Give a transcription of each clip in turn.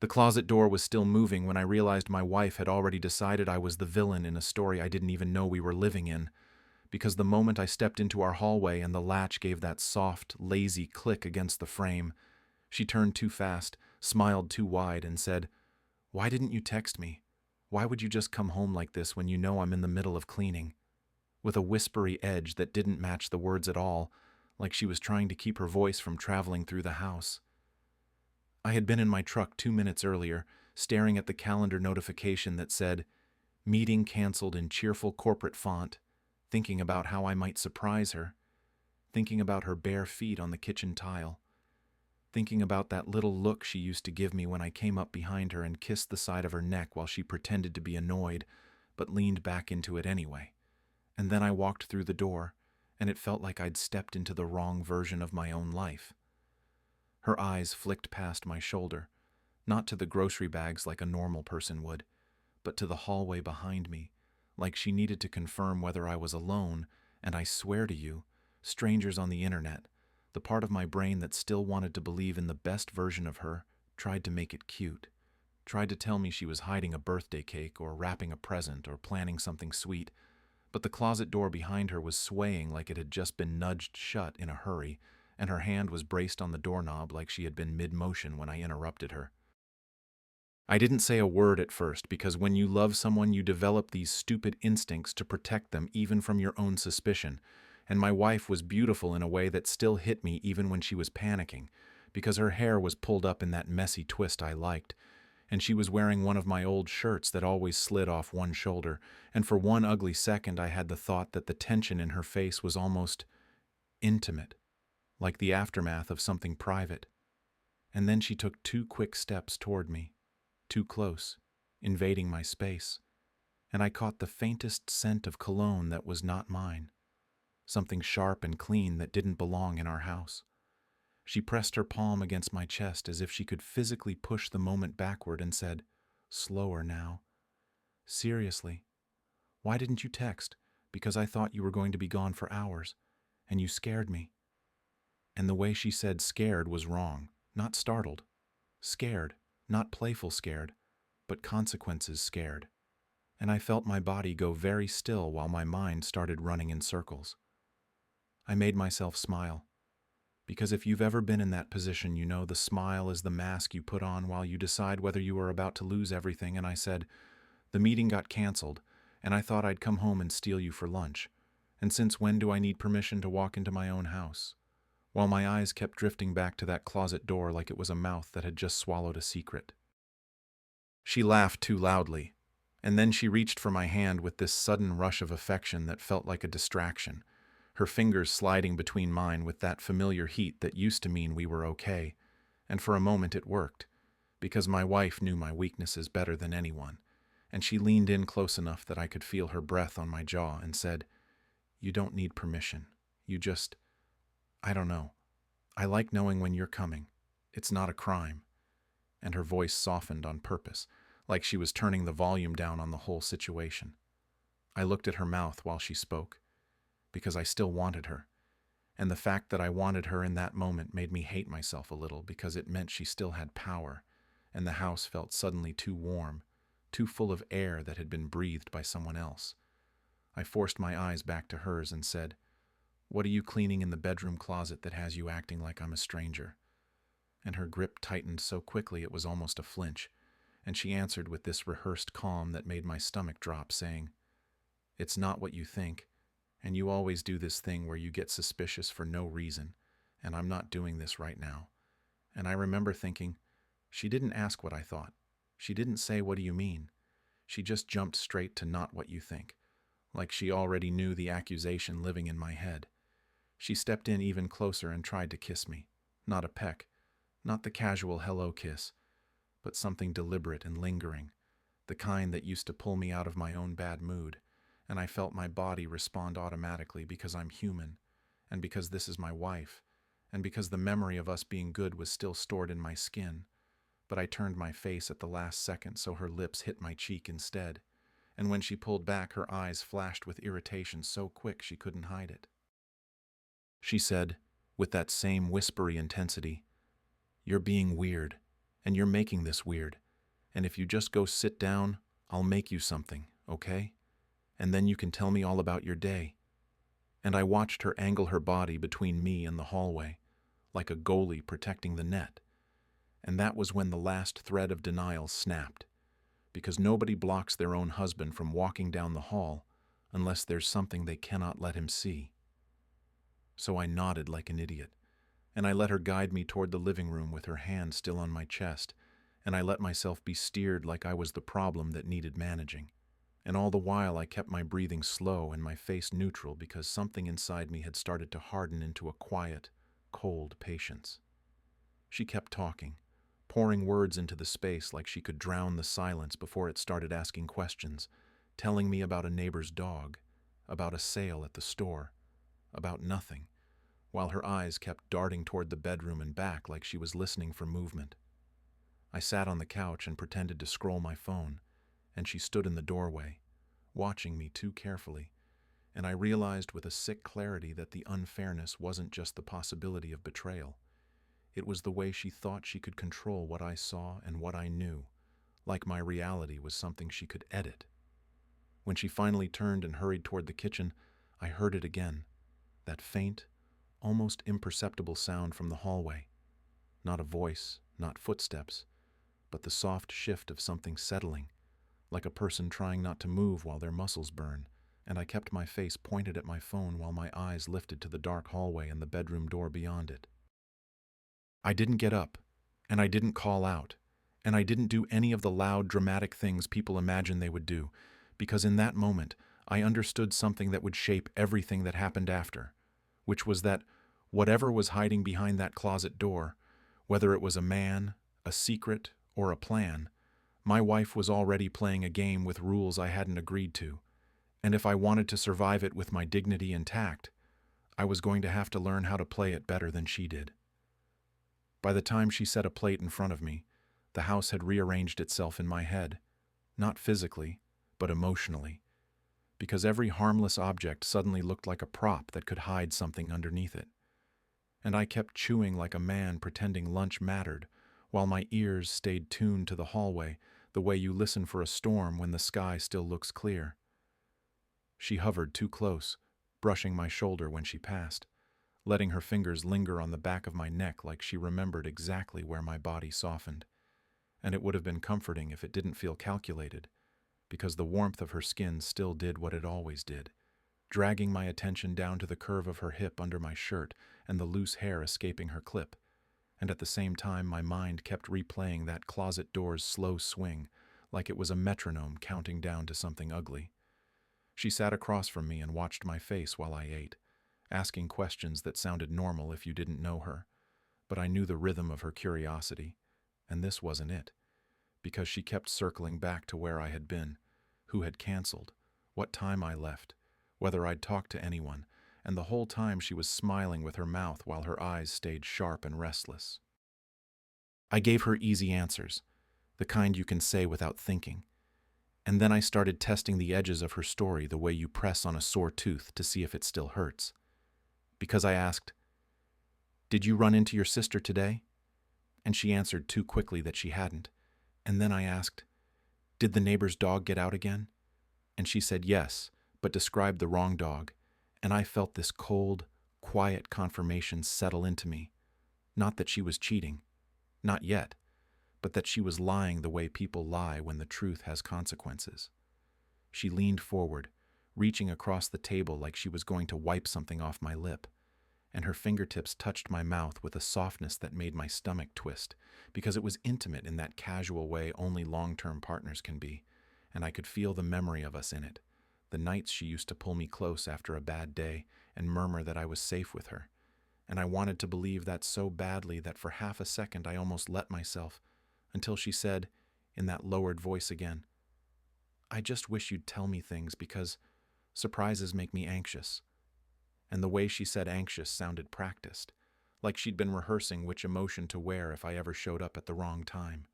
The closet door was still moving when I realized my wife had already decided I was the villain in a story I didn't even know we were living in, because the moment I stepped into our hallway and the latch gave that soft, lazy click against the frame, she turned too fast, smiled too wide, and said, "Why didn't you text me? Why would you just come home like this when you know I'm in the middle of cleaning?" With a whispery edge that didn't match the words at all, like she was trying to keep her voice from traveling through the house. I had been in my truck 2 minutes earlier, staring at the calendar notification that said, "Meeting canceled" in cheerful corporate font, thinking about how I might surprise her, thinking about her bare feet on the kitchen tile, thinking about that little look she used to give me when I came up behind her and kissed the side of her neck while she pretended to be annoyed, but leaned back into it anyway. And then I walked through the door, and it felt like I'd stepped into the wrong version of my own life. Her eyes flicked past my shoulder, not to the grocery bags like a normal person would, but to the hallway behind me, like she needed to confirm whether I was alone, and I swear to you, strangers on the internet, the part of my brain that still wanted to believe in the best version of her, tried to make it cute, tried to tell me she was hiding a birthday cake or wrapping a present or planning something sweet, but the closet door behind her was swaying like it had just been nudged shut in a hurry, and her hand was braced on the doorknob like she had been mid-motion when I interrupted her. I didn't say a word at first because when you love someone you develop these stupid instincts to protect them even from your own suspicion, and my wife was beautiful in a way that still hit me even when she was panicking, because her hair was pulled up in that messy twist I liked, and she was wearing one of my old shirts that always slid off one shoulder, and for one ugly second I had the thought that the tension in her face was almost intimate, like the aftermath of something private. And then she took 2 quick steps toward me, too close, invading my space, and I caught the faintest scent of cologne that was not mine, something sharp and clean that didn't belong in our house. She pressed her palm against my chest as if she could physically push the moment backward and said, "Slower now. Seriously, why didn't you text? Because I thought you were going to be gone for hours, and you scared me." And the way she said scared was wrong, not startled. Scared, not playful scared, but consequences scared. And I felt my body go very still while my mind started running in circles. I made myself smile. Because if you've ever been in that position, you know the smile is the mask you put on while you decide whether you are about to lose everything. And I said, "The meeting got canceled, and I thought I'd come home and steal you for lunch. And since when do I need permission to walk into my own house?" While my eyes kept drifting back to that closet door like it was a mouth that had just swallowed a secret. She laughed too loudly, and then she reached for my hand with this sudden rush of affection that felt like a distraction, her fingers sliding between mine with that familiar heat that used to mean we were okay. And for a moment it worked, because my wife knew my weaknesses better than anyone, and she leaned in close enough that I could feel her breath on my jaw and said, "You don't need permission. You just, I don't know. I like knowing when you're coming. It's not a crime." And her voice softened on purpose, like she was turning the volume down on the whole situation. I looked at her mouth while she spoke, because I still wanted her, and the fact that I wanted her in that moment made me hate myself a little because it meant she still had power, and the house felt suddenly too warm, too full of air that had been breathed by someone else. I forced my eyes back to hers and said, "What are you cleaning in the bedroom closet that has you acting like I'm a stranger?" And her grip tightened so quickly it was almost a flinch, and she answered with this rehearsed calm that made my stomach drop, saying, "It's not what you think, and you always do this thing where you get suspicious for no reason, and I'm not doing this right now." And I remember thinking, she didn't ask what I thought. She didn't say, "What do you mean?" She just jumped straight to "not what you think," like she already knew the accusation living in my head. She stepped in even closer and tried to kiss me. Not a peck, not the casual hello kiss, but something deliberate and lingering, the kind that used to pull me out of my own bad mood, and I felt my body respond automatically because I'm human, and because this is my wife, and because the memory of us being good was still stored in my skin. But I turned my face at the last second so her lips hit my cheek instead, and when she pulled back her eyes flashed with irritation so quick she couldn't hide it. She said, with that same whispery intensity, "You're being weird, And you're making this weird. And if you just go sit down, I'll make you something, okay? And then you can tell me all about your day." And I watched her angle her body between me and the hallway, like a goalie protecting the net. And that was when the last thread of denial snapped, because nobody blocks their own husband from walking down the hall unless there's something they cannot let him see. So I nodded like an idiot, and I let her guide me toward the living room with her hand still on my chest, and I let myself be steered like I was the problem that needed managing. And all the while I kept my breathing slow and my face neutral because something inside me had started to harden into a quiet, cold patience. She kept talking, pouring words into the space like she could drown the silence before it started asking questions, telling me about a neighbor's dog, about a sale at the store, about nothing, while her eyes kept darting toward the bedroom and back like she was listening for movement. I sat on the couch and pretended to scroll my phone, and she stood in the doorway, watching me too carefully, and I realized with a sick clarity that the unfairness wasn't just the possibility of betrayal. It was the way she thought she could control what I saw and what I knew, like my reality was something she could edit. When she finally turned and hurried toward the kitchen, I heard it again, that faint, almost imperceptible sound from the hallway. Not a voice, not footsteps, but the soft shift of something settling, like a person trying not to move while their muscles burn, and I kept my face pointed at my phone while my eyes lifted to the dark hallway and the bedroom door beyond it. I didn't get up, and I didn't call out, and I didn't do any of the loud, dramatic things people imagine they would do, because in that moment, I understood something that would shape everything that happened after, which was that whatever was hiding behind that closet door, whether it was a man, a secret, or a plan, my wife was already playing a game with rules I hadn't agreed to, and if I wanted to survive it with my dignity intact, I was going to have to learn how to play it better than she did. By the time she set a plate in front of me, the house had rearranged itself in my head, not physically, but emotionally, because every harmless object suddenly looked like a prop that could hide something underneath it. And I kept chewing like a man pretending lunch mattered, while my ears stayed tuned to the hallway, the way you listen for a storm when the sky still looks clear. She hovered too close, brushing my shoulder when she passed, letting her fingers linger on the back of my neck like she remembered exactly where my body softened. And it would have been comforting if it didn't feel calculated, because the warmth of her skin still did what it always did, dragging my attention down to the curve of her hip under my shirt and the loose hair escaping her clip. And at the same time, my mind kept replaying that closet door's slow swing, like it was a metronome counting down to something ugly. She sat across from me and watched my face while I ate, asking questions that sounded normal if you didn't know her. But I knew the rhythm of her curiosity, and this wasn't it, because she kept circling back to where I had been, who had canceled, what time I left, whether I'd talked to anyone, and the whole time she was smiling with her mouth while her eyes stayed sharp and restless. I gave her easy answers, the kind you can say without thinking, and then I started testing the edges of her story the way you press on a sore tooth to see if it still hurts. Because I asked, "Did you run into your sister today?" And she answered too quickly that she hadn't. And then I asked, "Did the neighbor's dog get out again?" And she said yes, but described the wrong dog, and I felt this cold, quiet confirmation settle into me. Not that she was cheating, not yet, but that she was lying the way people lie when the truth has consequences. She leaned forward, reaching across the table like she was going to wipe something off my lip, and her fingertips touched my mouth with a softness that made my stomach twist, because it was intimate in that casual way only long-term partners can be, and I could feel the memory of us in it, the nights she used to pull me close after a bad day and murmur that I was safe with her, and I wanted to believe that so badly that for half a second I almost let myself, until she said, in that lowered voice again, "I just wish you'd tell me things because surprises make me anxious." And the way she said anxious sounded practiced, like she'd been rehearsing which emotion to wear if I ever showed up at the wrong time.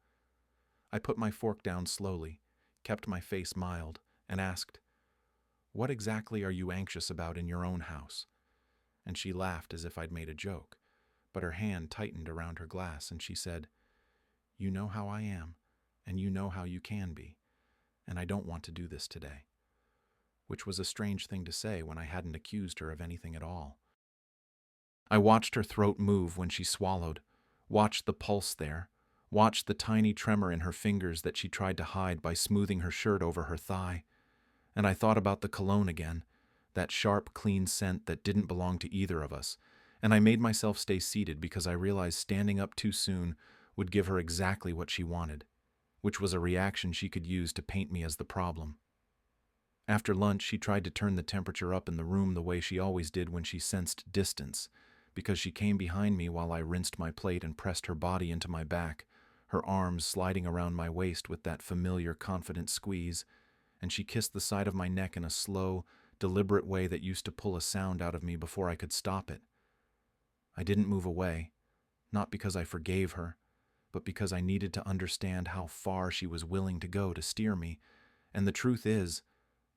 I put my fork down slowly, kept my face mild, and asked, "What exactly are you anxious about in your own house?" And she laughed as if I'd made a joke, but her hand tightened around her glass and she said, You know how I am, and you know how you can be, and I don't want to do this today. Which was a strange thing to say when I hadn't accused her of anything at all. I watched her throat move when she swallowed, watched the pulse there, watched the tiny tremor in her fingers that she tried to hide by smoothing her shirt over her thigh, and I thought about the cologne again, that sharp, clean scent that didn't belong to either of us, and I made myself stay seated because I realized standing up too soon would give her exactly what she wanted, which was a reaction she could use to paint me as the problem. After lunch, she tried to turn the temperature up in the room the way she always did when she sensed distance, because she came behind me while I rinsed my plate and pressed her body into my back, her arms sliding around my waist with that familiar, confident squeeze, and she kissed the side of my neck in a slow, deliberate way that used to pull a sound out of me before I could stop it. I didn't move away, not because I forgave her, but because I needed to understand how far she was willing to go to steer me, and the truth is,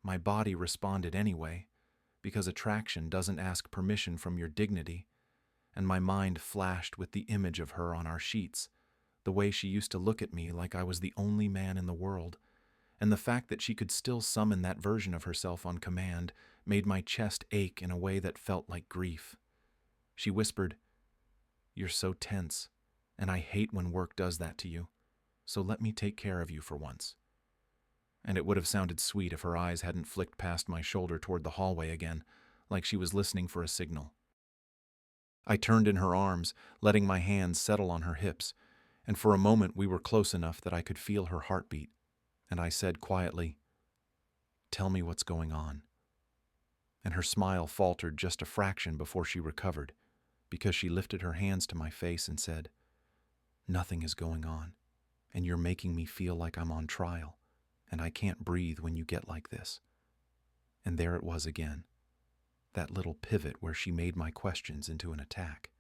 my body responded anyway, because attraction doesn't ask permission from your dignity, and my mind flashed with the image of her on our sheets, the way she used to look at me like I was the only man in the world, and the fact that she could still summon that version of herself on command made my chest ache in a way that felt like grief. She whispered, "You're so tense, and I hate when work does that to you, so let me take care of you for once." And it would have sounded sweet if her eyes hadn't flicked past my shoulder toward the hallway again, like she was listening for a signal. I turned in her arms, letting my hands settle on her hips, and for a moment we were close enough that I could feel her heartbeat, and I said quietly, "Tell me what's going on." And her smile faltered just a fraction before she recovered, because she lifted her hands to my face and said, "Nothing is going on, and you're making me feel like I'm on trial, and I can't breathe when you get like this." And there it was again, that little pivot where she made my questions into an attack.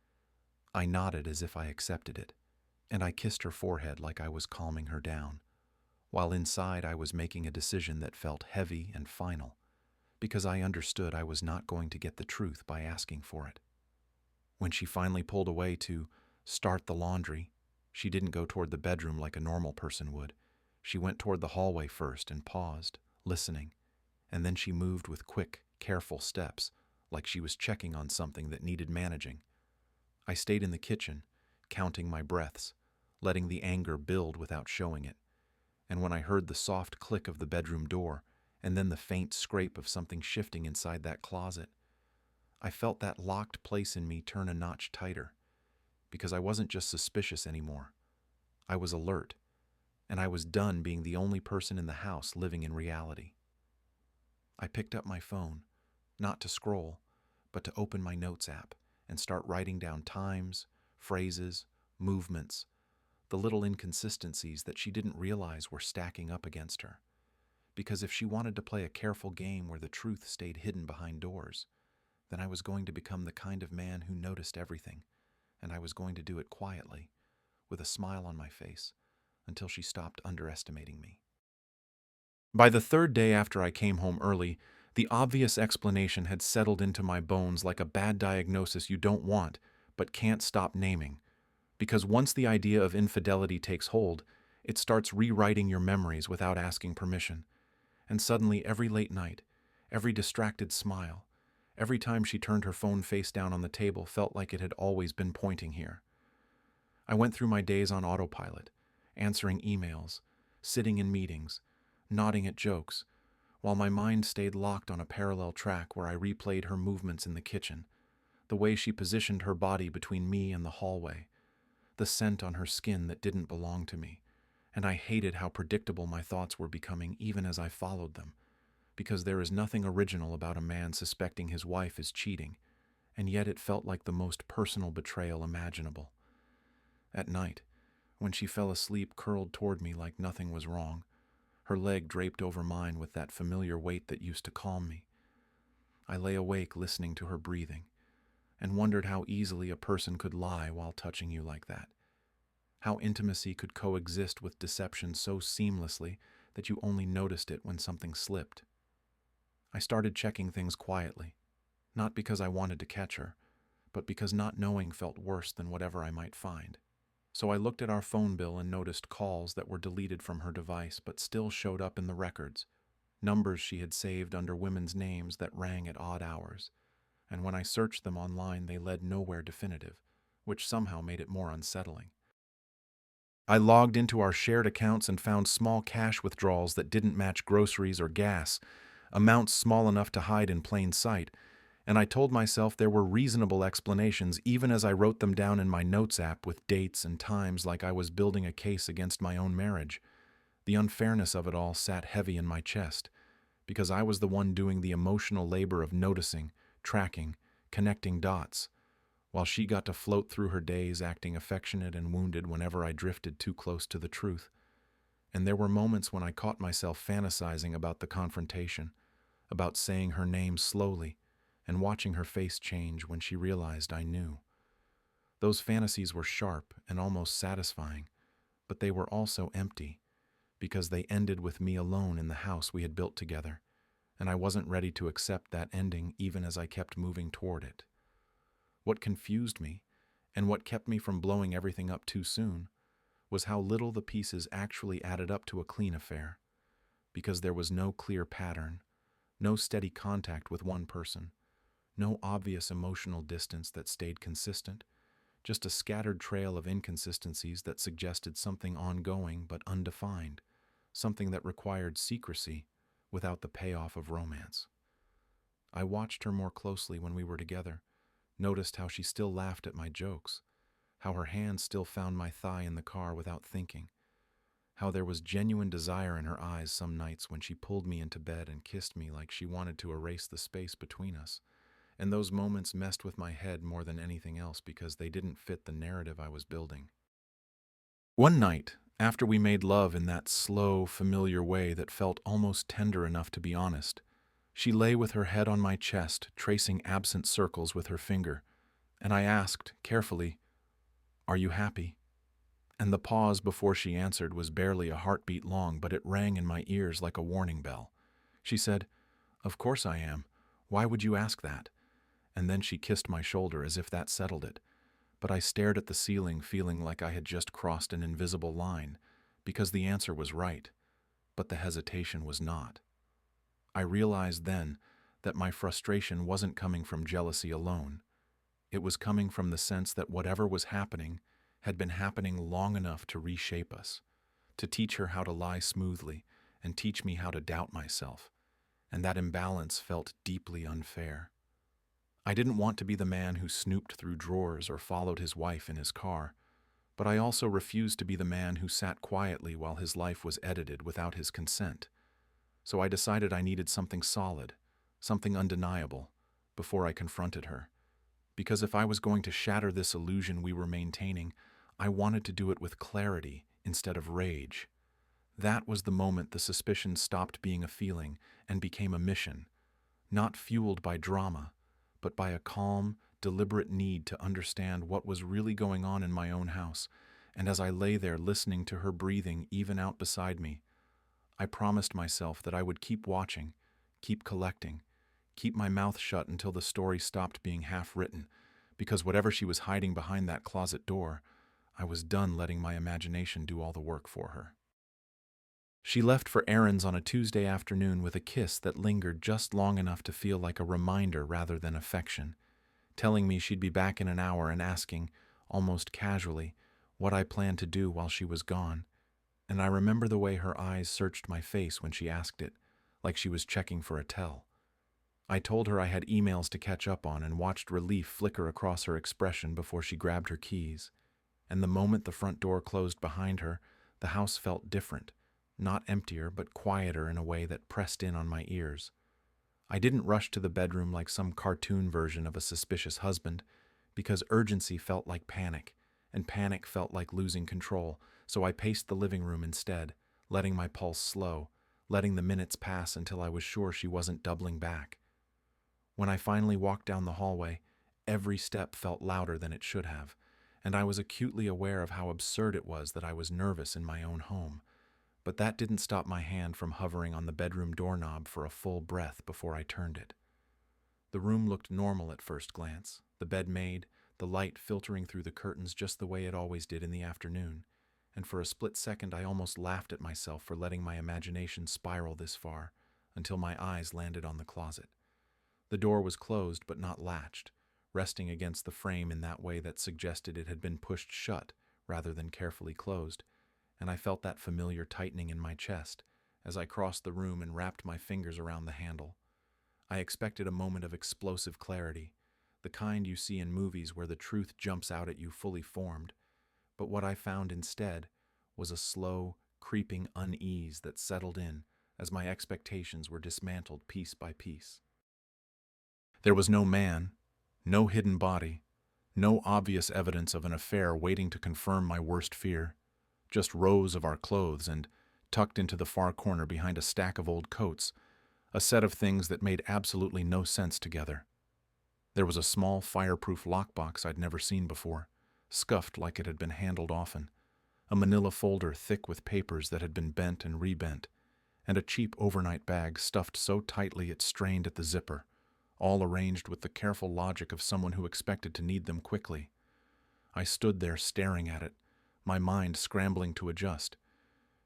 I nodded as if I accepted it, and I kissed her forehead like I was calming her down, while inside I was making a decision that felt heavy and final, because I understood I was not going to get the truth by asking for it. When she finally pulled away to start the laundry, she didn't go toward the bedroom like a normal person would. She went toward the hallway first and paused, listening, and then she moved with quick, careful steps, like she was checking on something that needed managing. I stayed in the kitchen, counting my breaths, letting the anger build without showing it. And when I heard the soft click of the bedroom door, and then the faint scrape of something shifting inside that closet, I felt that locked place in me turn a notch tighter, because I wasn't just suspicious anymore. I was alert, and I was done being the only person in the house living in reality. I picked up my phone, not to scroll, but to open my notes app and start writing down times, phrases, movements, the little inconsistencies that she didn't realize were stacking up against her. Because if she wanted to play a careful game where the truth stayed hidden behind doors, then I was going to become the kind of man who noticed everything, and I was going to do it quietly, with a smile on my face, until she stopped underestimating me. By the third day after I came home early, the obvious explanation had settled into my bones like a bad diagnosis you don't want, but can't stop naming. Because once the idea of infidelity takes hold, it starts rewriting your memories without asking permission. And suddenly, every late night, every distracted smile, every time she turned her phone face down on the table felt like it had always been pointing here. I went through my days on autopilot, answering emails, sitting in meetings, nodding at jokes, while my mind stayed locked on a parallel track where I replayed her movements in the kitchen, the way she positioned her body between me and the hallway, the scent on her skin that didn't belong to me, and I hated how predictable my thoughts were becoming even as I followed them, because there is nothing original about a man suspecting his wife is cheating, and yet it felt like the most personal betrayal imaginable. At night, when she fell asleep curled toward me like nothing was wrong, her leg draped over mine with that familiar weight that used to calm me, I lay awake listening to her breathing, and wondered how easily a person could lie while touching you like that. How intimacy could coexist with deception so seamlessly that you only noticed it when something slipped. I started checking things quietly, not because I wanted to catch her, but because not knowing felt worse than whatever I might find. So I looked at our phone bill and noticed calls that were deleted from her device but still showed up in the records, numbers she had saved under women's names that rang at odd hours. And when I searched them online, they led nowhere definitive, which somehow made it more unsettling. I logged into our shared accounts and found small cash withdrawals that didn't match groceries or gas, amounts small enough to hide in plain sight, and I told myself there were reasonable explanations even as I wrote them down in my notes app with dates and times like I was building a case against my own marriage. The unfairness of it all sat heavy in my chest, because I was the one doing the emotional labor of noticing, tracking, connecting dots, while she got to float through her days acting affectionate and wounded whenever I drifted too close to the truth. And there were moments when I caught myself fantasizing about the confrontation, about saying her name slowly, and watching her face change when she realized I knew. Those fantasies were sharp and almost satisfying, but they were also empty, because they ended with me alone in the house we had built together, and I wasn't ready to accept that ending even as I kept moving toward it. What confused me, and what kept me from blowing everything up too soon, was how little the pieces actually added up to a clean affair, because there was no clear pattern, no steady contact with one person, no obvious emotional distance that stayed consistent, just a scattered trail of inconsistencies that suggested something ongoing but undefined, something that required secrecy without the payoff of romance. I watched her more closely when we were together, noticed how she still laughed at my jokes, how her hand still found my thigh in the car without thinking, how there was genuine desire in her eyes some nights when she pulled me into bed and kissed me like she wanted to erase the space between us. And those moments messed with my head more than anything else because they didn't fit the narrative I was building. One night, after we made love in that slow, familiar way that felt almost tender enough to be honest, she lay with her head on my chest, tracing absent circles with her finger, and I asked, carefully, "Are you happy?" And the pause before she answered was barely a heartbeat long, but it rang in my ears like a warning bell. She said, "Of course I am. Why would you ask that?" And then she kissed my shoulder as if that settled it. But I stared at the ceiling, feeling like I had just crossed an invisible line, because the answer was right, but the hesitation was not. I realized then that my frustration wasn't coming from jealousy alone. It was coming from the sense that whatever was happening had been happening long enough to reshape us, to teach her how to lie smoothly and teach me how to doubt myself, and that imbalance felt deeply unfair. I didn't want to be the man who snooped through drawers or followed his wife in his car, but I also refused to be the man who sat quietly while his life was edited without his consent. So I decided I needed something solid, something undeniable, before I confronted her. Because if I was going to shatter this illusion we were maintaining, I wanted to do it with clarity instead of rage. That was the moment the suspicion stopped being a feeling and became a mission, not fueled by drama, but by a calm, deliberate need to understand what was really going on in my own house. And as I lay there listening to her breathing even out beside me, I promised myself that I would keep watching, keep collecting, keep my mouth shut until the story stopped being half-written, because whatever she was hiding behind that closet door, I was done letting my imagination do all the work for her. She left for errands on a Tuesday afternoon with a kiss that lingered just long enough to feel like a reminder rather than affection, telling me she'd be back in an hour and asking, almost casually, what I planned to do while she was gone. And I remember the way her eyes searched my face when she asked it, like she was checking for a tell. I told her I had emails to catch up on and watched relief flicker across her expression before she grabbed her keys. And the moment the front door closed behind her, the house felt different, not emptier but quieter in a way that pressed in on my ears. I didn't rush to the bedroom like some cartoon version of a suspicious husband, because urgency felt like panic, and panic felt like losing control, so I paced the living room instead, letting my pulse slow, letting the minutes pass until I was sure she wasn't doubling back. When I finally walked down the hallway, every step felt louder than it should have, and I was acutely aware of how absurd it was that I was nervous in my own home. But that didn't stop my hand from hovering on the bedroom doorknob for a full breath before I turned it. The room looked normal at first glance, the bed made, the light filtering through the curtains just the way it always did in the afternoon, and for a split second I almost laughed at myself for letting my imagination spiral this far, until my eyes landed on the closet. The door was closed but not latched, resting against the frame in that way that suggested it had been pushed shut rather than carefully closed, and I felt that familiar tightening in my chest as I crossed the room and wrapped my fingers around the handle. I expected a moment of explosive clarity, the kind you see in movies where the truth jumps out at you fully formed, but what I found instead was a slow, creeping unease that settled in as my expectations were dismantled piece by piece. There was no man, no hidden body, no obvious evidence of an affair waiting to confirm my worst fear, just rows of our clothes and, tucked into the far corner behind a stack of old coats, a set of things that made absolutely no sense together. There was a small fireproof lockbox I'd never seen before, scuffed like it had been handled often, a manila folder thick with papers that had been bent and rebent, and a cheap overnight bag stuffed so tightly it strained at the zipper, all arranged with the careful logic of someone who expected to need them quickly. I stood there staring at it, my mind scrambling to adjust,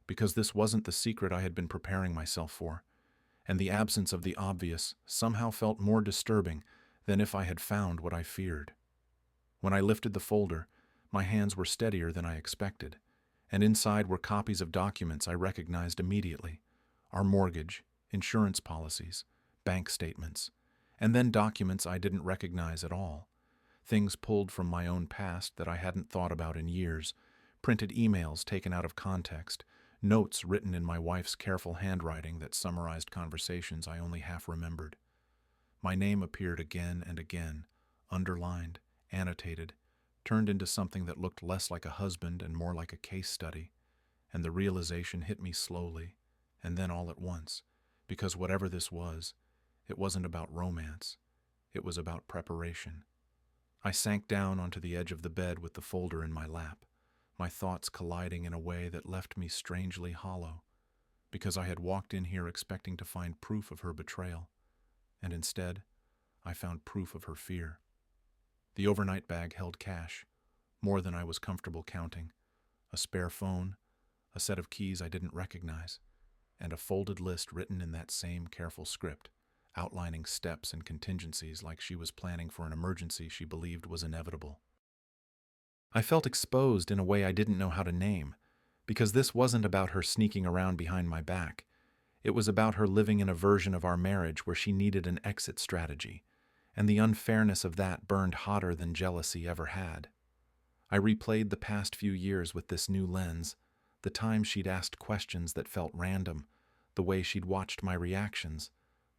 because this wasn't the secret I had been preparing myself for, and the absence of the obvious somehow felt more disturbing than if I had found what I feared. When I lifted the folder, my hands were steadier than I expected, and inside were copies of documents I recognized immediately: our mortgage, insurance policies, bank statements, and then documents I didn't recognize at all, things pulled from my own past that I hadn't thought about in years, printed emails taken out of context, notes written in my wife's careful handwriting that summarized conversations I only half remembered. My name appeared again and again, underlined, annotated, turned into something that looked less like a husband and more like a case study, and the realization hit me slowly, and then all at once, because whatever this was, it wasn't about romance, it was about preparation. I sank down onto the edge of the bed with the folder in my lap, my thoughts colliding in a way that left me strangely hollow, because I had walked in here expecting to find proof of her betrayal, and instead, I found proof of her fear. The overnight bag held cash, more than I was comfortable counting, a spare phone, a set of keys I didn't recognize, and a folded list written in that same careful script, outlining steps and contingencies like she was planning for an emergency she believed was inevitable. I felt exposed in a way I didn't know how to name, because this wasn't about her sneaking around behind my back. It was about her living in a version of our marriage where she needed an exit strategy, and the unfairness of that burned hotter than jealousy ever had. I replayed the past few years with this new lens, the times she'd asked questions that felt random, the way she'd watched my reactions,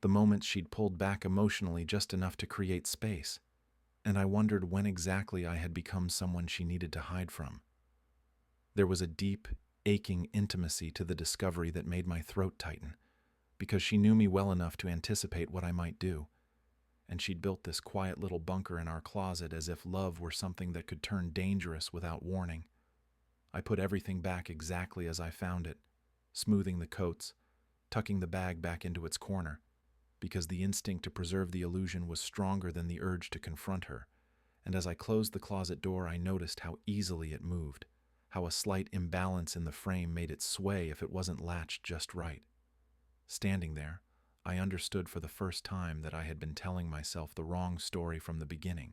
the moments she'd pulled back emotionally just enough to create space, and I wondered when exactly I had become someone she needed to hide from. There was a deep, aching intimacy to the discovery that made my throat tighten, because she knew me well enough to anticipate what I might do, and she'd built this quiet little bunker in our closet as if love were something that could turn dangerous without warning. I put everything back exactly as I found it, smoothing the coats, tucking the bag back into its corner, because the instinct to preserve the illusion was stronger than the urge to confront her, and as I closed the closet door I noticed how easily it moved, how a slight imbalance in the frame made it sway if it wasn't latched just right. Standing there, I understood for the first time that I had been telling myself the wrong story from the beginning,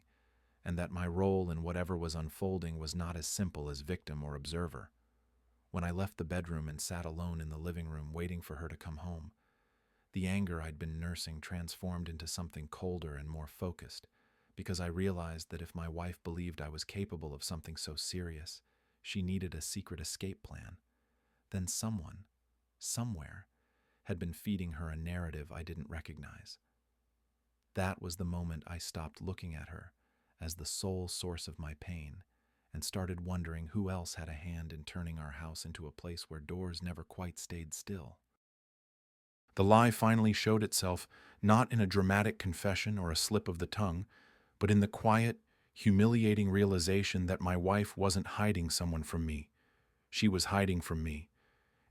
and that my role in whatever was unfolding was not as simple as victim or observer. When I left the bedroom and sat alone in the living room waiting for her to come home, the anger I'd been nursing transformed into something colder and more focused, because I realized that if my wife believed I was capable of something so serious, she needed a secret escape plan. Then someone, somewhere, had been feeding her a narrative I didn't recognize. That was the moment I stopped looking at her as the sole source of my pain and started wondering who else had a hand in turning our house into a place where doors never quite stayed still. The lie finally showed itself not in a dramatic confession or a slip of the tongue, but in the quiet, humiliating realization that my wife wasn't hiding someone from me. She was hiding from me,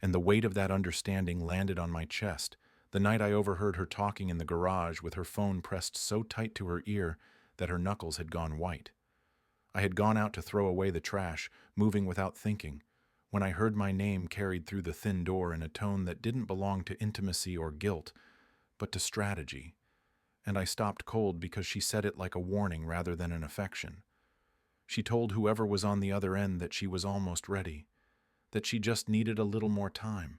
and the weight of that understanding landed on my chest the night I overheard her talking in the garage with her phone pressed so tight to her ear that her knuckles had gone white. I had gone out to throw away the trash, moving without thinking, when I heard my name carried through the thin door in a tone that didn't belong to intimacy or guilt, but to strategy, and I stopped cold because she said it like a warning rather than an affection. She told whoever was on the other end that she was almost ready, that she just needed a little more time,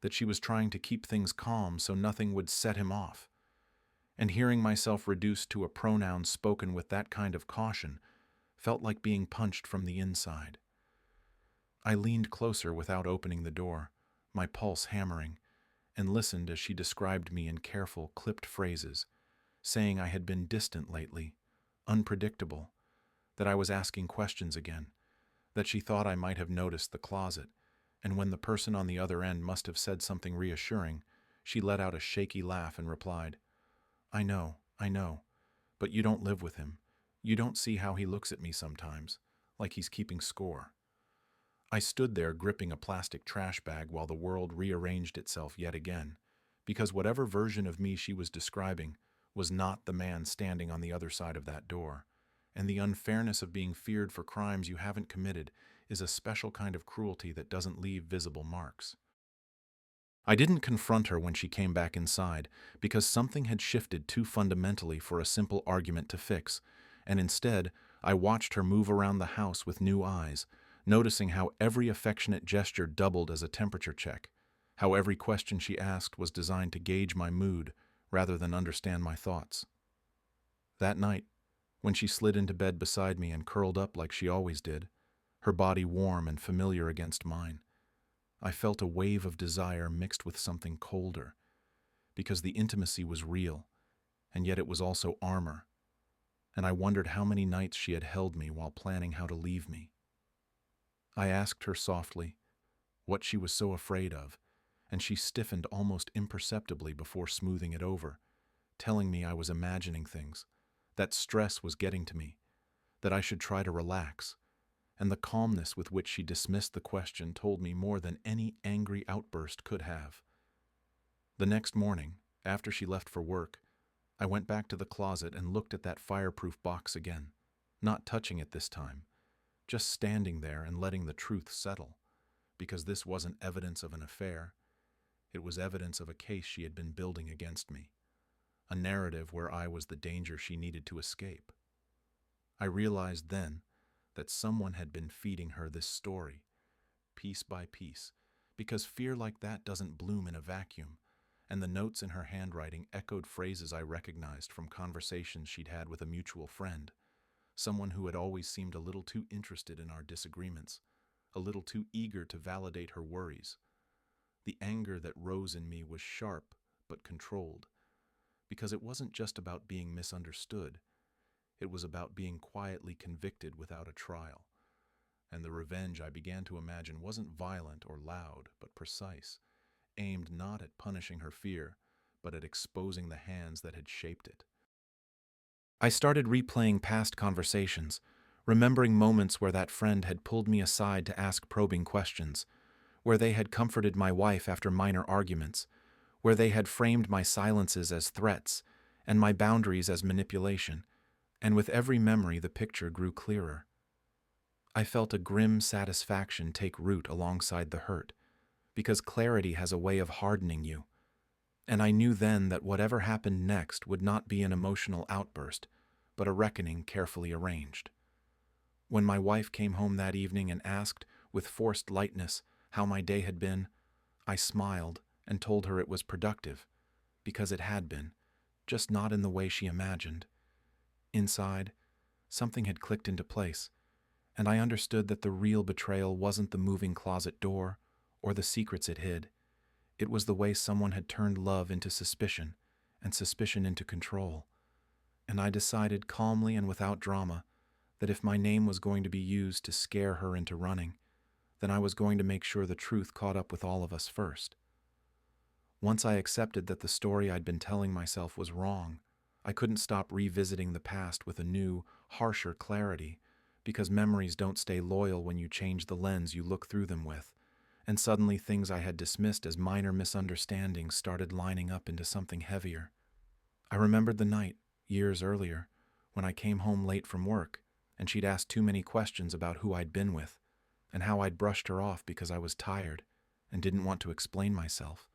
that she was trying to keep things calm so nothing would set him off. And hearing myself reduced to a pronoun spoken with that kind of caution felt like being punched from the inside. I leaned closer without opening the door, my pulse hammering, and listened as she described me in careful, clipped phrases, saying I had been distant lately, unpredictable, that I was asking questions again, that she thought I might have noticed the closet, and when the person on the other end must have said something reassuring, she let out a shaky laugh and replied, I know, but you don't live with him. You don't see how he looks at me sometimes, like he's keeping score. I stood there gripping a plastic trash bag while the world rearranged itself yet again, because whatever version of me she was describing was not the man standing on the other side of that door, and the unfairness of being feared for crimes you haven't committed is a special kind of cruelty that doesn't leave visible marks. I didn't confront her when she came back inside, because something had shifted too fundamentally for a simple argument to fix, and instead I watched her move around the house with new eyes, noticing how every affectionate gesture doubled as a temperature check, how every question she asked was designed to gauge my mood rather than understand my thoughts. That night, when she slid into bed beside me and curled up like she always did, her body warm and familiar against mine, I felt a wave of desire mixed with something colder, because the intimacy was real, and yet it was also armor, and I wondered how many nights she had held me while planning how to leave me. I asked her softly what she was so afraid of, and she stiffened almost imperceptibly before smoothing it over, telling me I was imagining things, that stress was getting to me, that I should try to relax, and the calmness with which she dismissed the question told me more than any angry outburst could have. The next morning, after she left for work, I went back to the closet and looked at that fireproof box again, not touching it this time, just standing there and letting the truth settle, because this wasn't evidence of an affair. It was evidence of a case she had been building against me, a narrative where I was the danger she needed to escape. I realized then that someone had been feeding her this story, piece by piece, because fear like that doesn't bloom in a vacuum, and the notes in her handwriting echoed phrases I recognized from conversations she'd had with a mutual friend, someone who had always seemed a little too interested in our disagreements, a little too eager to validate her worries. The anger that rose in me was sharp but controlled, because it wasn't just about being misunderstood. It was about being quietly convicted without a trial, and the revenge I began to imagine wasn't violent or loud, but precise, aimed not at punishing her fear, but at exposing the hands that had shaped it. I started replaying past conversations, remembering moments where that friend had pulled me aside to ask probing questions, where they had comforted my wife after minor arguments, where they had framed my silences as threats and my boundaries as manipulation, and with every memory the picture grew clearer. I felt a grim satisfaction take root alongside the hurt, because clarity has a way of hardening you, and I knew then that whatever happened next would not be an emotional outburst, but a reckoning carefully arranged. When my wife came home that evening and asked, with forced lightness, how my day had been, I smiled and told her it was productive, because it had been, just not in the way she imagined. Inside, something had clicked into place, and I understood that the real betrayal wasn't the moving closet door or the secrets it hid. It was the way someone had turned love into suspicion and suspicion into control. And I decided calmly and without drama that if my name was going to be used to scare her into running, then I was going to make sure the truth caught up with all of us first. Once I accepted that the story I'd been telling myself was wrong, I couldn't stop revisiting the past with a new, harsher clarity, because memories don't stay loyal when you change the lens you look through them with, and suddenly things I had dismissed as minor misunderstandings started lining up into something heavier. I remembered the night, years earlier, when I came home late from work, and she'd asked too many questions about who I'd been with, and how I'd brushed her off because I was tired and didn't want to explain myself,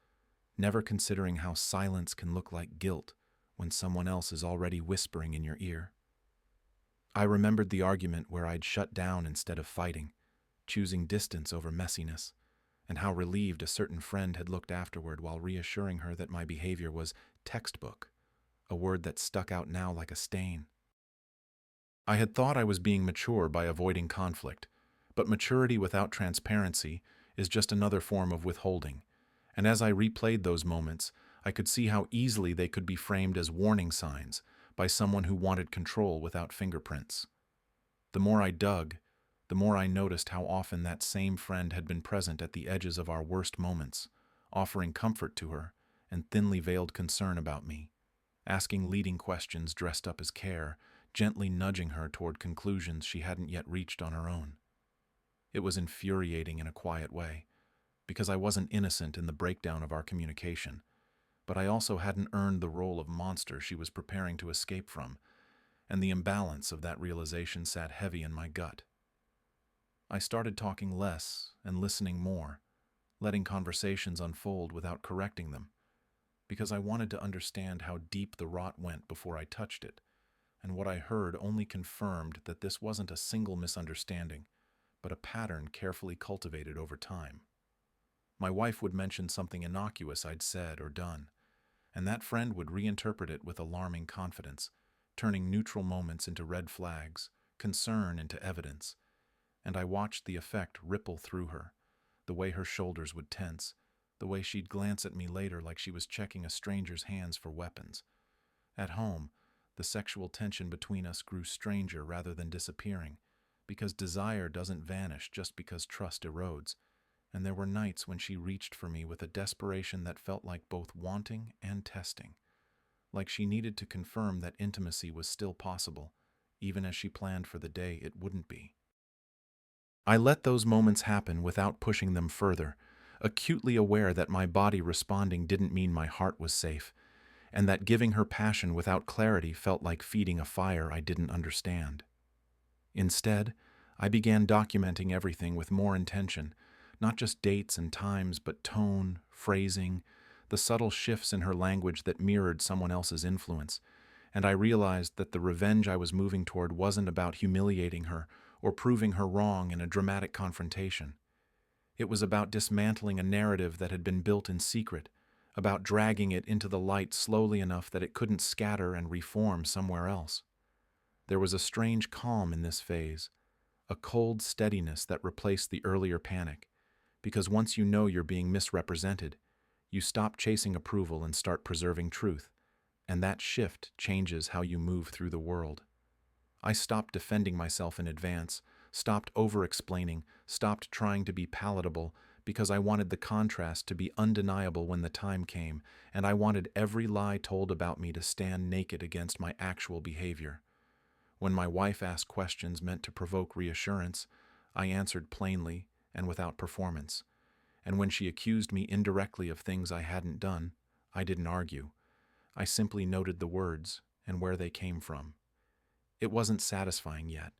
never considering how silence can look like guilt when someone else is already whispering in your ear. I remembered the argument where I'd shut down instead of fighting, choosing distance over messiness, and how relieved a certain friend had looked afterward while reassuring her that my behavior was textbook, a word that stuck out now like a stain. I had thought I was being mature by avoiding conflict, but maturity without transparency is just another form of withholding, and as I replayed those moments, I could see how easily they could be framed as warning signs by someone who wanted control without fingerprints. The more I dug, the more I noticed how often that same friend had been present at the edges of our worst moments, offering comfort to her and thinly veiled concern about me, asking leading questions dressed up as care, gently nudging her toward conclusions she hadn't yet reached on her own. It was infuriating in a quiet way, because I wasn't innocent in the breakdown of our communication, but I also hadn't earned the role of monster she was preparing to escape from, and the imbalance of that realization sat heavy in my gut. I started talking less and listening more, letting conversations unfold without correcting them, because I wanted to understand how deep the rot went before I touched it, and what I heard only confirmed that this wasn't a single misunderstanding, but a pattern carefully cultivated over time. My wife would mention something innocuous I'd said or done, and that friend would reinterpret it with alarming confidence, turning neutral moments into red flags, concern into evidence, and I watched the effect ripple through her, the way her shoulders would tense, the way she'd glance at me later like she was checking a stranger's hands for weapons. At home, the sexual tension between us grew stranger rather than disappearing, because desire doesn't vanish just because trust erodes, and there were nights when she reached for me with a desperation that felt like both wanting and testing, like she needed to confirm that intimacy was still possible, even as she planned for the day it wouldn't be. I let those moments happen without pushing them further, acutely aware that my body responding didn't mean my heart was safe, and that giving her passion without clarity felt like feeding a fire I didn't understand. Instead, I began documenting everything with more intention, not just dates and times, but tone, phrasing, the subtle shifts in her language that mirrored someone else's influence, and I realized that the revenge I was moving toward wasn't about humiliating her or proving her wrong in a dramatic confrontation. It was about dismantling a narrative that had been built in secret, about dragging it into the light slowly enough that it couldn't scatter and reform somewhere else. There was a strange calm in this phase, a cold steadiness that replaced the earlier panic, because once you know you're being misrepresented, you stop chasing approval and start preserving truth, and that shift changes how you move through the world. I stopped defending myself in advance, stopped over-explaining, stopped trying to be palatable, because I wanted the contrast to be undeniable when the time came, and I wanted every lie told about me to stand naked against my actual behavior. When my wife asked questions meant to provoke reassurance, I answered plainly and without performance. And when she accused me indirectly of things I hadn't done, I didn't argue. I simply noted the words and where they came from. It wasn't satisfying yet,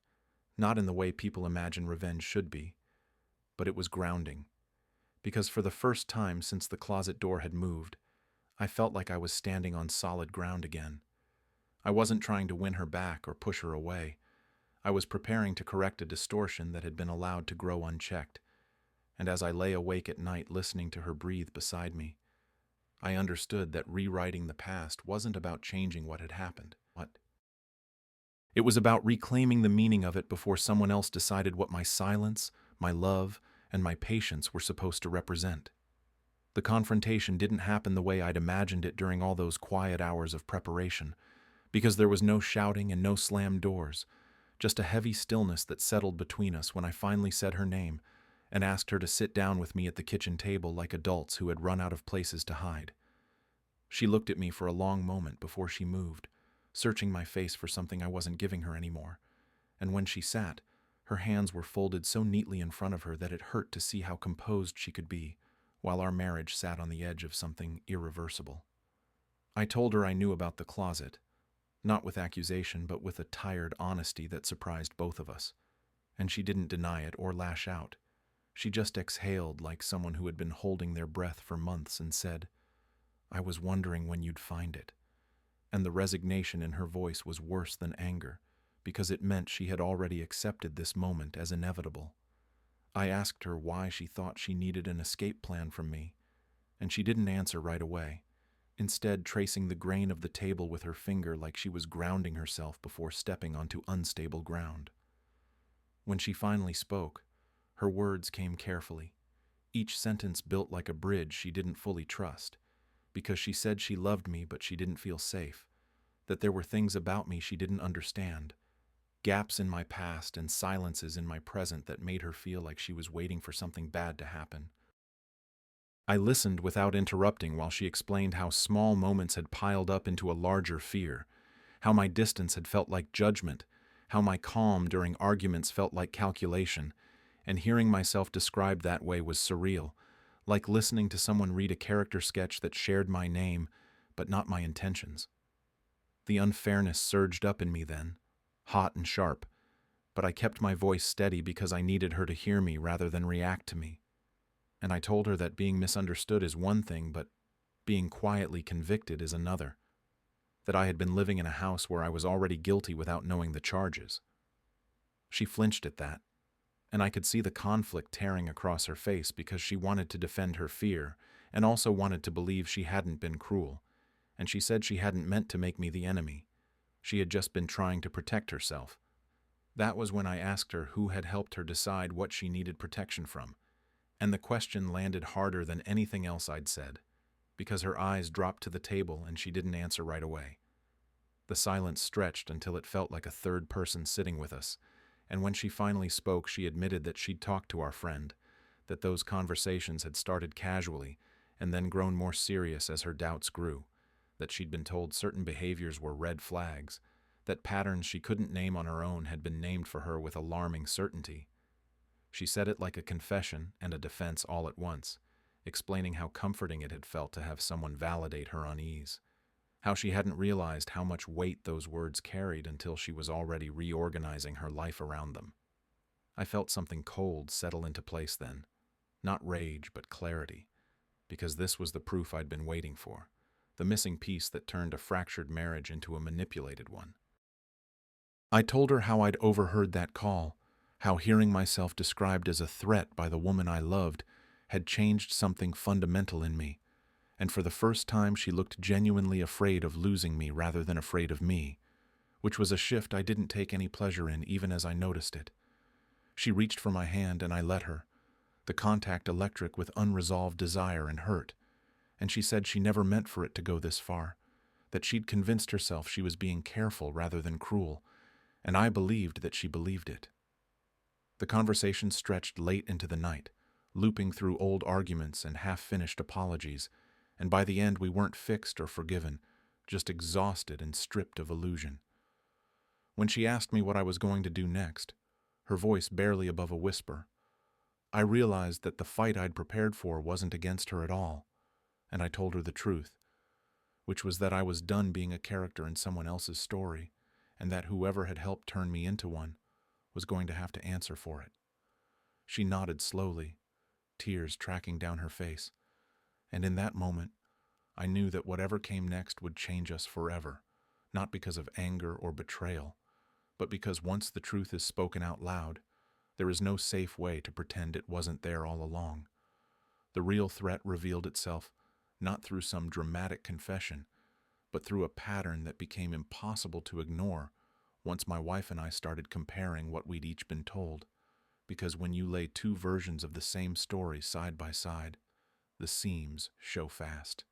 not in the way people imagine revenge should be, but it was grounding. Because for the first time since the closet door had moved, I felt like I was standing on solid ground again. I wasn't trying to win her back or push her away. I was preparing to correct a distortion that had been allowed to grow unchecked. And as I lay awake at night listening to her breathe beside me, I understood that rewriting the past wasn't about changing what had happened. It was about reclaiming the meaning of it before someone else decided what my silence, my love, and my patience were supposed to represent. The confrontation didn't happen the way I'd imagined it during all those quiet hours of preparation, because there was no shouting and no slammed doors, just a heavy stillness that settled between us when I finally said her name and asked her to sit down with me at the kitchen table like adults who had run out of places to hide. She looked at me for a long moment before she moved, searching my face for something I wasn't giving her anymore, and when she sat, her hands were folded so neatly in front of her that it hurt to see how composed she could be, while our marriage sat on the edge of something irreversible. I told her I knew about the closet, not with accusation, but with a tired honesty that surprised both of us. And she didn't deny it or lash out. She just exhaled like someone who had been holding their breath for months and said, "I was wondering when you'd find it." And the resignation in her voice was worse than anger, because it meant she had already accepted this moment as inevitable. I asked her why she thought she needed an escape plan from me, and she didn't answer right away, instead tracing the grain of the table with her finger like she was grounding herself before stepping onto unstable ground. When she finally spoke, her words came carefully, each sentence built like a bridge she didn't fully trust, because she said she loved me but she didn't feel safe, that there were things about me she didn't understand, gaps in my past and silences in my present that made her feel like she was waiting for something bad to happen. I listened without interrupting while she explained how small moments had piled up into a larger fear, how my distance had felt like judgment, how my calm during arguments felt like calculation, and hearing myself described that way was surreal, like listening to someone read a character sketch that shared my name, but not my intentions. The unfairness surged up in me then, hot and sharp, but I kept my voice steady because I needed her to hear me rather than react to me. And I told her that being misunderstood is one thing, but being quietly convicted is another. That I had been living in a house where I was already guilty without knowing the charges. She flinched at that, and I could see the conflict tearing across her face because she wanted to defend her fear and also wanted to believe she hadn't been cruel, and she said she hadn't meant to make me the enemy. She had just been trying to protect herself. That was when I asked her who had helped her decide what she needed protection from, and the question landed harder than anything else I'd said, because her eyes dropped to the table and she didn't answer right away. The silence stretched until it felt like a third person sitting with us, and when she finally spoke, she admitted that she'd talked to our friend, that those conversations had started casually and then grown more serious as her doubts grew, that she'd been told certain behaviors were red flags, that patterns she couldn't name on her own had been named for her with alarming certainty. She said it like a confession and a defense all at once, explaining how comforting it had felt to have someone validate her unease, how she hadn't realized how much weight those words carried until she was already reorganizing her life around them. I felt something cold settle into place then, not rage but clarity, because this was the proof I'd been waiting for, the missing piece that turned a fractured marriage into a manipulated one. I told her how I'd overheard that call, how hearing myself described as a threat by the woman I loved had changed something fundamental in me, and for the first time she looked genuinely afraid of losing me rather than afraid of me, which was a shift I didn't take any pleasure in even as I noticed it. She reached for my hand and I let her, the contact electric with unresolved desire and hurt, and she said she never meant for it to go this far, that she'd convinced herself she was being careful rather than cruel, and I believed that she believed it. The conversation stretched late into the night, looping through old arguments and half-finished apologies, and by the end we weren't fixed or forgiven, just exhausted and stripped of illusion. When she asked me what I was going to do next, her voice barely above a whisper, I realized that the fight I'd prepared for wasn't against her at all, and I told her the truth, which was that I was done being a character in someone else's story, and that whoever had helped turn me into one was going to have to answer for it. She nodded slowly, tears tracking down her face, and in that moment, I knew that whatever came next would change us forever, not because of anger or betrayal, but because once the truth is spoken out loud, there is no safe way to pretend it wasn't there all along. The real threat revealed itself not through some dramatic confession, but through a pattern that became impossible to ignore once my wife and I started comparing what we'd each been told, because when you lay two versions of the same story side by side, the seams show fast.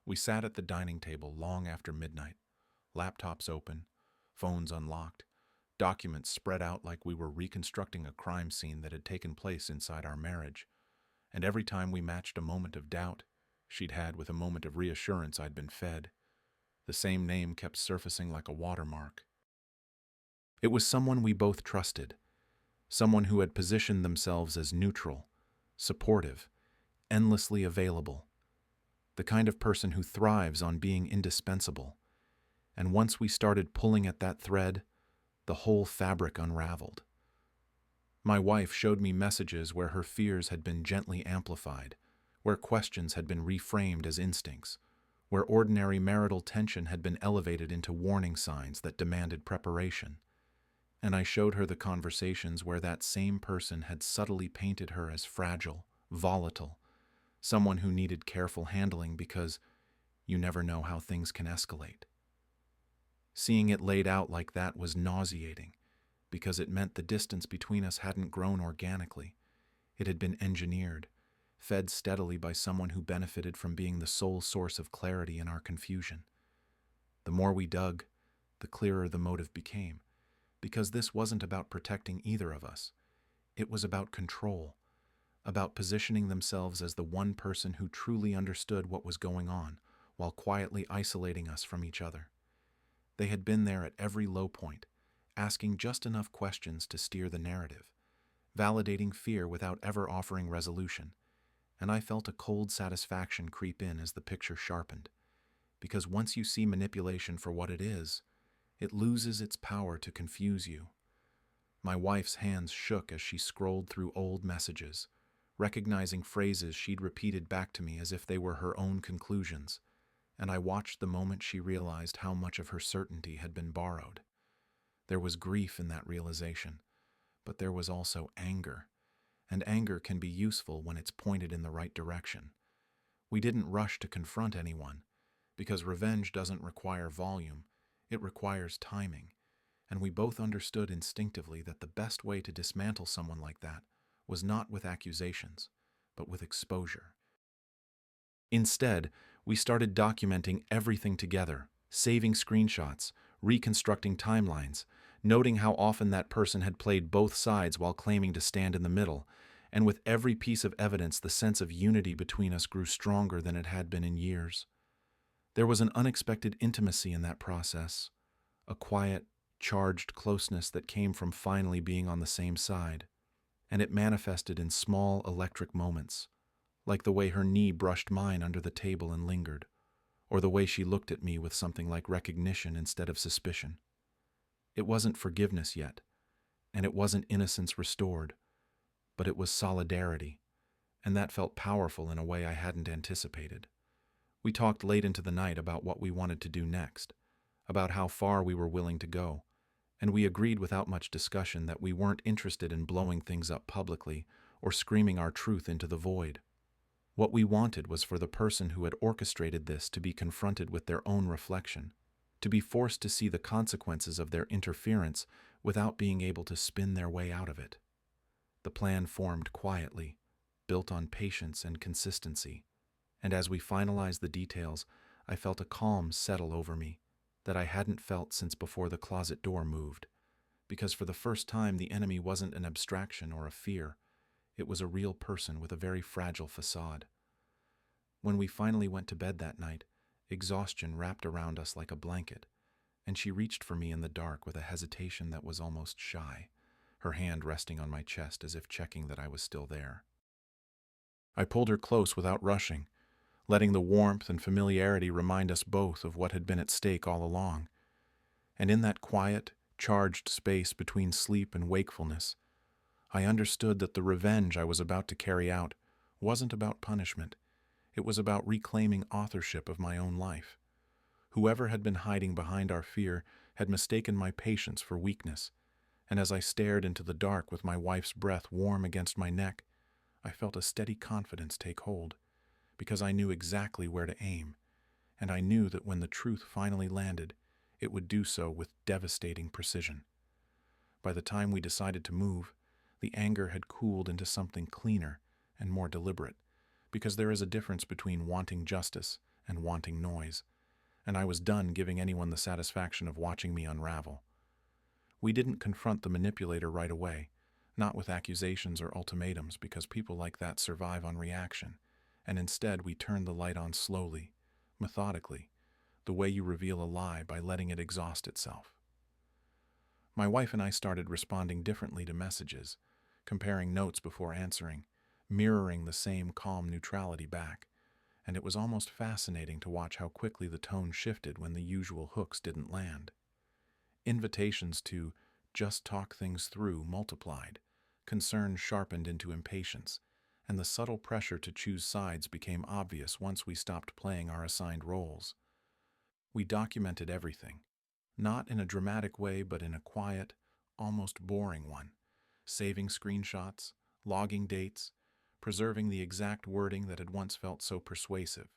We sat at the dining table long after midnight, laptops open, phones unlocked, documents spread out like we were reconstructing a crime scene that had taken place inside our marriage, and every time we matched a moment of doubt she'd had with a moment of reassurance I'd been fed, the same name kept surfacing like a watermark. It was someone we both trusted, someone who had positioned themselves as neutral, supportive, endlessly available, the kind of person who thrives on being indispensable, And once we started pulling at that thread, the whole fabric unraveled. My wife showed me messages where her fears had been gently amplified, where questions had been reframed as instincts, where ordinary marital tension had been elevated into warning signs that demanded preparation. And I showed her the conversations where that same person had subtly painted her as fragile, volatile, someone who needed careful handling because you never know how things can escalate. Seeing it laid out like that was nauseating, because it meant the distance between us hadn't grown organically. It had been engineered, fed steadily by someone who benefited from being the sole source of clarity in our confusion. The more we dug, the clearer the motive became, because this wasn't about protecting either of us. It was about control, about positioning themselves as the one person who truly understood what was going on, while quietly isolating us from each other. They had been there at every low point, asking just enough questions to steer the narrative, validating fear without ever offering resolution, and I felt a cold satisfaction creep in as the picture sharpened, because once you see manipulation for what it is, it loses its power to confuse you. My wife's hands shook as she scrolled through old messages, recognizing phrases she'd repeated back to me as if they were her own conclusions, and I watched the moment she realized how much of her certainty had been borrowed. There was grief in that realization, but there was also anger, and anger can be useful when it's pointed in the right direction. We didn't rush to confront anyone, because revenge doesn't require volume, it requires timing, and we both understood instinctively that the best way to dismantle someone like that was not with accusations, but with exposure. Instead, we started documenting everything together, saving screenshots, reconstructing timelines, noting how often that person had played both sides while claiming to stand in the middle, and with every piece of evidence the sense of unity between us grew stronger than it had been in years. There was an unexpected intimacy in that process, a quiet, charged closeness that came from finally being on the same side, and it manifested in small electric moments, like the way her knee brushed mine under the table and lingered, or the way she looked at me with something like recognition instead of suspicion. It wasn't forgiveness yet, and it wasn't innocence restored, but it was solidarity, and that felt powerful in a way I hadn't anticipated. We talked late into the night about what we wanted to do next, about how far we were willing to go, and we agreed without much discussion that we weren't interested in blowing things up publicly or screaming our truth into the void. What we wanted was for the person who had orchestrated this to be confronted with their own reflection, to be forced to see the consequences of their interference without being able to spin their way out of it. The plan formed quietly, built on patience and consistency, and as we finalized the details, I felt a calm settle over me that I hadn't felt since before the closet door moved, because for the first time the enemy wasn't an abstraction or a fear. It was a real person with a very fragile facade. When we finally went to bed that night, exhaustion wrapped around us like a blanket, and she reached for me in the dark with a hesitation that was almost shy, her hand resting on my chest as if checking that I was still there. I pulled her close without rushing, letting the warmth and familiarity remind us both of what had been at stake all along. And in that quiet, charged space between sleep and wakefulness, I understood that the revenge I was about to carry out wasn't about punishment. It was about reclaiming authorship of my own life. Whoever had been hiding behind our fear had mistaken my patience for weakness, and as I stared into the dark with my wife's breath warm against my neck, I felt a steady confidence take hold, because I knew exactly where to aim, and I knew that when the truth finally landed, it would do so with devastating precision. By the time we decided to move, the anger had cooled into something cleaner and more deliberate, because there is a difference between wanting justice and wanting noise, and I was done giving anyone the satisfaction of watching me unravel. We didn't confront the manipulator right away, not with accusations or ultimatums, because people like that survive on reaction, and instead we turned the light on slowly, methodically, the way you reveal a lie by letting it exhaust itself. My wife and I started responding differently to messages, comparing notes before answering, mirroring the same calm neutrality back, and it was almost fascinating to watch how quickly the tone shifted when the usual hooks didn't land. Invitations to just talk things through multiplied, concern sharpened into impatience, and the subtle pressure to choose sides became obvious once we stopped playing our assigned roles. We documented everything, not in a dramatic way but in a quiet, almost boring one, saving screenshots, logging dates, preserving the exact wording that had once felt so persuasive,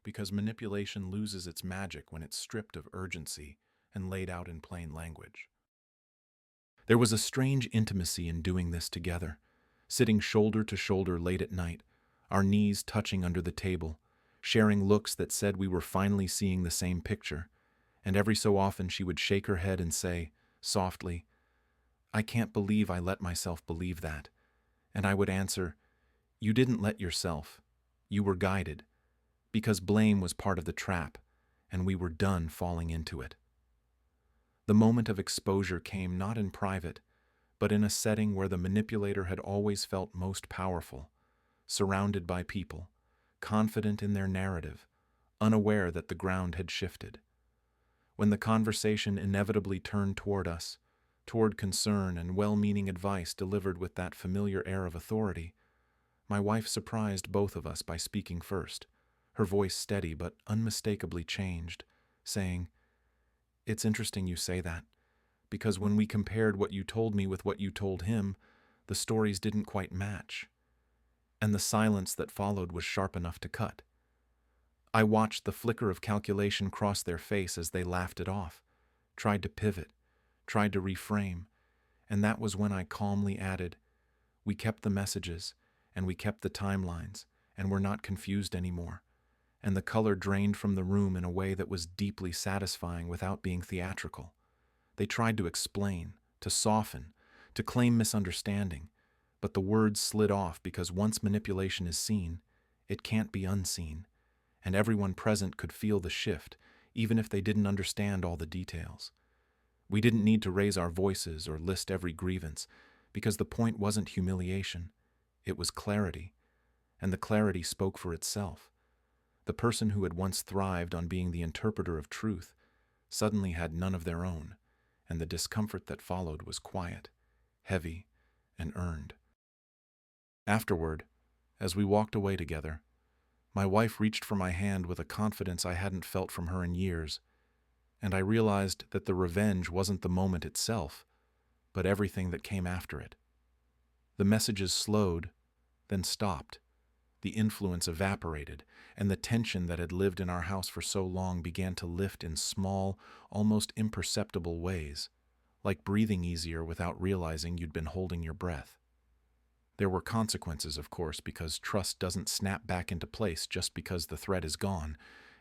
because manipulation loses its magic when it's stripped of urgency and laid out in plain language. There was a strange intimacy in doing this together, sitting shoulder to shoulder late at night, our knees touching under the table, sharing looks that said we were finally seeing the same picture, and every so often she would shake her head and say, softly, "I can't believe I let myself believe that." And I would answer, "You didn't let yourself. You were guided, because blame was part of the trap, and we were done falling into it." The moment of exposure came not in private, but in a setting where the manipulator had always felt most powerful, surrounded by people, confident in their narrative, unaware that the ground had shifted. When the conversation inevitably turned toward us, toward concern and well-meaning advice delivered with that familiar air of authority, my wife surprised both of us by speaking first, her voice steady but unmistakably changed, saying, "It's interesting you say that, because when we compared what you told me with what you told him, the stories didn't quite match." And the silence that followed was sharp enough to cut. I watched the flicker of calculation cross their face as they laughed it off, tried to pivot, tried to reframe, and that was when I calmly added, "We kept the messages, and we kept the timelines, and we're not confused anymore." And the color drained from the room in a way that was deeply satisfying without being theatrical. They tried to explain, to soften, to claim misunderstanding, but the words slid off because once manipulation is seen, it can't be unseen, and everyone present could feel the shift, even if they didn't understand all the details. We didn't need to raise our voices or list every grievance, because the point wasn't humiliation, it was clarity, and the clarity spoke for itself. The person who had once thrived on being the interpreter of truth suddenly had none of their own, and the discomfort that followed was quiet, heavy, and earned. Afterward, as we walked away together, my wife reached for my hand with a confidence I hadn't felt from her in years, and I realized that the revenge wasn't the moment itself, but everything that came after it. The messages slowed, then stopped. The influence evaporated, and the tension that had lived in our house for so long began to lift in small, almost imperceptible ways, like breathing easier without realizing you'd been holding your breath. There were consequences, of course, because trust doesn't snap back into place just because the threat is gone,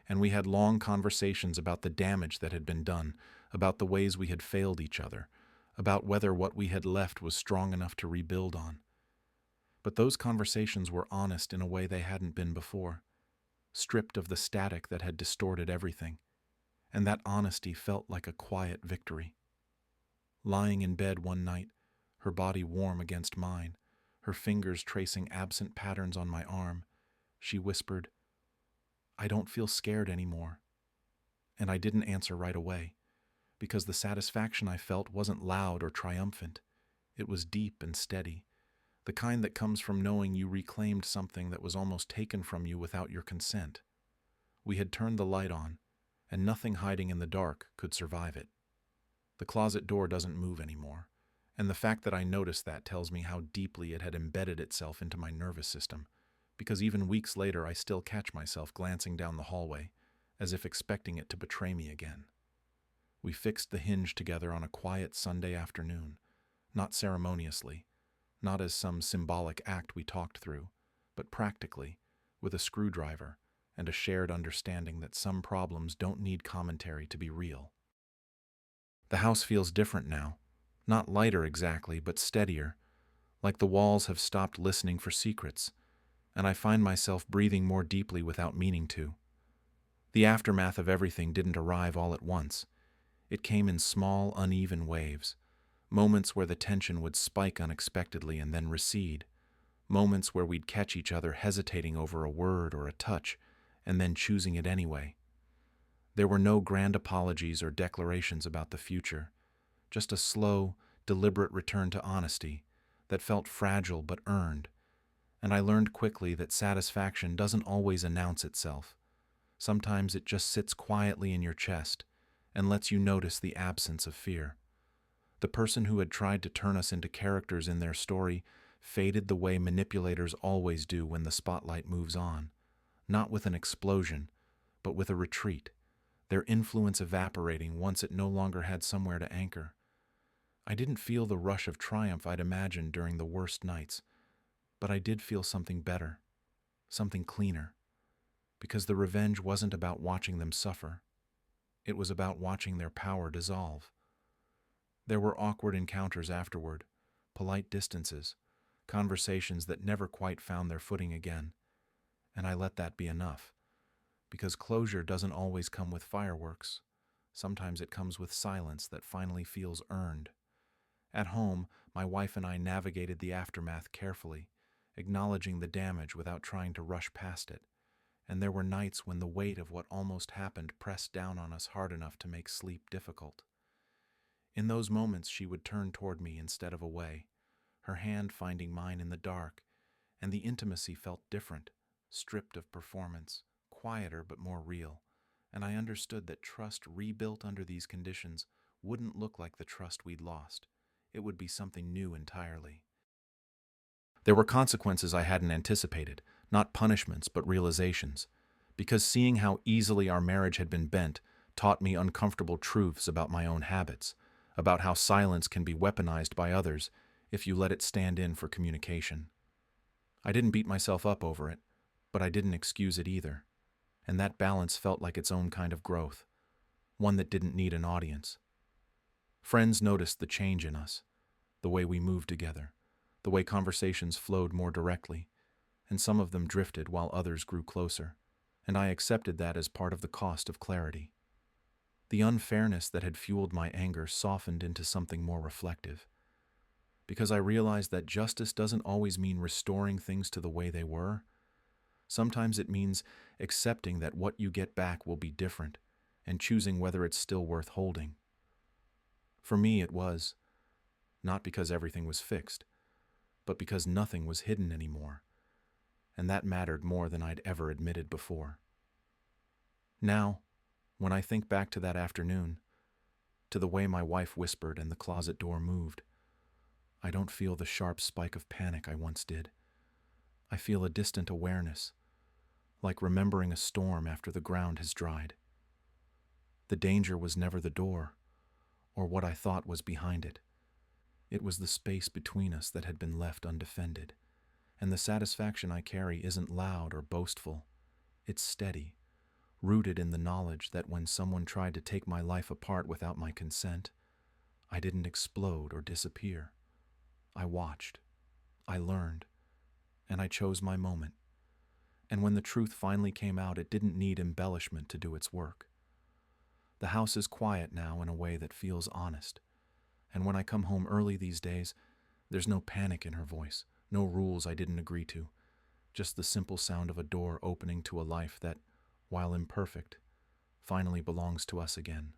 and we had long conversations about the damage that had been done, about the ways we had failed each other, about whether what we had left was strong enough to rebuild on. But those conversations were honest in a way they hadn't been before, stripped of the static that had distorted everything, and that honesty felt like a quiet victory. Lying in bed one night, her body warm against mine, her fingers tracing absent patterns on my arm, she whispered, "I don't feel scared anymore." And I didn't answer right away, because the satisfaction I felt wasn't loud or triumphant. It was deep and steady, the kind that comes from knowing you reclaimed something that was almost taken from you without your consent. We had turned the light on, and nothing hiding in the dark could survive it. The closet door doesn't move anymore, and the fact that I noticed that tells me how deeply it had embedded itself into my nervous system, because even weeks later I still catch myself glancing down the hallway, as if expecting it to betray me again. We fixed the hinge together on a quiet Sunday afternoon, not ceremoniously, not as some symbolic act we talked through, but practically, with a screwdriver and a shared understanding that some problems don't need commentary to be real. The house feels different now, not lighter exactly, but steadier, like the walls have stopped listening for secrets, and I find myself breathing more deeply without meaning to. The aftermath of everything didn't arrive all at once. It came in small, uneven waves, moments where the tension would spike unexpectedly and then recede, moments where we'd catch each other hesitating over a word or a touch, and then choosing it anyway. There were no grand apologies or declarations about the future, just a slow, deliberate return to honesty that felt fragile but earned, and I learned quickly that satisfaction doesn't always announce itself. Sometimes it just sits quietly in your chest and lets you notice the absence of fear. The person who had tried to turn us into characters in their story faded the way manipulators always do when the spotlight moves on, not with an explosion, but with a retreat, their influence evaporating once it no longer had somewhere to anchor. I didn't feel the rush of triumph I'd imagined during the worst nights, but I did feel something better, something cleaner, because the revenge wasn't about watching them suffer. It was about watching their power dissolve. There were awkward encounters afterward, polite distances, conversations that never quite found their footing again, and I let that be enough, because closure doesn't always come with fireworks. Sometimes it comes with silence that finally feels earned. At home, my wife and I navigated the aftermath carefully, acknowledging the damage without trying to rush past it, and there were nights when the weight of what almost happened pressed down on us hard enough to make sleep difficult. In those moments, she would turn toward me instead of away, her hand finding mine in the dark, and the intimacy felt different, stripped of performance, quieter but more real, and I understood that trust rebuilt under these conditions wouldn't look like the trust we'd lost. It would be something new entirely. There were consequences I hadn't anticipated, not punishments but realizations, because seeing how easily our marriage had been bent taught me uncomfortable truths about my own habits, about how silence can be weaponized by others if you let it stand in for communication. I didn't beat myself up over it, but I didn't excuse it either, and that balance felt like its own kind of growth, one that didn't need an audience. Friends noticed the change in us, the way we moved together, the way conversations flowed more directly, and some of them drifted while others grew closer, and I accepted that as part of the cost of clarity. The unfairness that had fueled my anger softened into something more reflective, because I realized that justice doesn't always mean restoring things to the way they were. Sometimes it means accepting that what you get back will be different and choosing whether it's still worth holding. For me, it was, not because everything was fixed, but because nothing was hidden anymore, and that mattered more than I'd ever admitted before. Now, when I think back to that afternoon, to the way my wife whispered and the closet door moved, I don't feel the sharp spike of panic I once did. I feel a distant awareness, like remembering a storm after the ground has dried. The danger was never the door, or what I thought was behind it. It was the space between us that had been left undefended, and the satisfaction I carry isn't loud or boastful. It's steady, rooted in the knowledge that when someone tried to take my life apart without my consent, I didn't explode or disappear. I watched, I learned, and I chose my moment. And when the truth finally came out, it didn't need embellishment to do its work. The house is quiet now in a way that feels honest, and when I come home early these days, there's no panic in her voice, no rules I didn't agree to, just the simple sound of a door opening to a life that, while imperfect, finally belongs to us again.